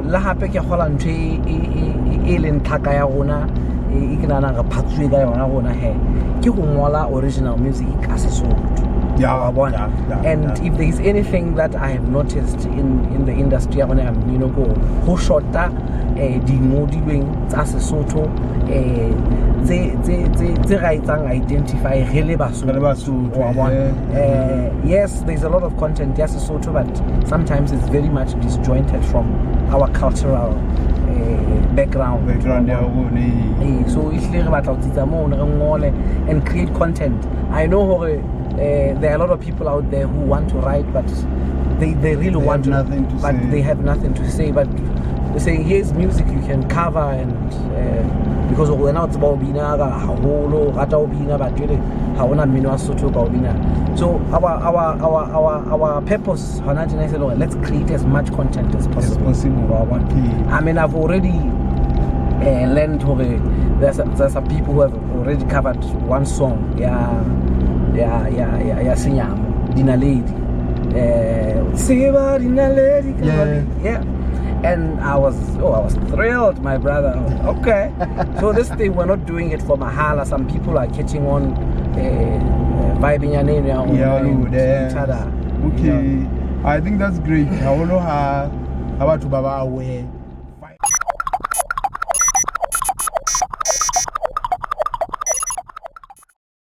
la hape ke gola ntwe e leng thaka ya rona e ke nana ga phatswe ka yona rona he ke go ngola original music ka Sesotho. And if there is anything that I have noticed in the industry, go shorter di ngodilweng tsa Sesotho tse raitsang identify hele Basotho. Yes, there's a lot of content yes Sesotho, but sometimes it's very much disjointed from our cultural background. So if you and create content, I know there are a lot of people out there who want to write, but they really want to, but they have nothing to say. But they're saying here's music you can cover, and because we're not about bina so our purpose, let's create as much content as possible. I mean, I've already learned there's some people who have already covered one song. Yeah, Sinyam, Dina Lady. Dina Lady. Yeah. And I was thrilled, my brother. Okay. So this thing, we're not doing it for Mahala. Some people are catching on, vibing your name each other. Okay. I think that's great. I don't know how to Baba away.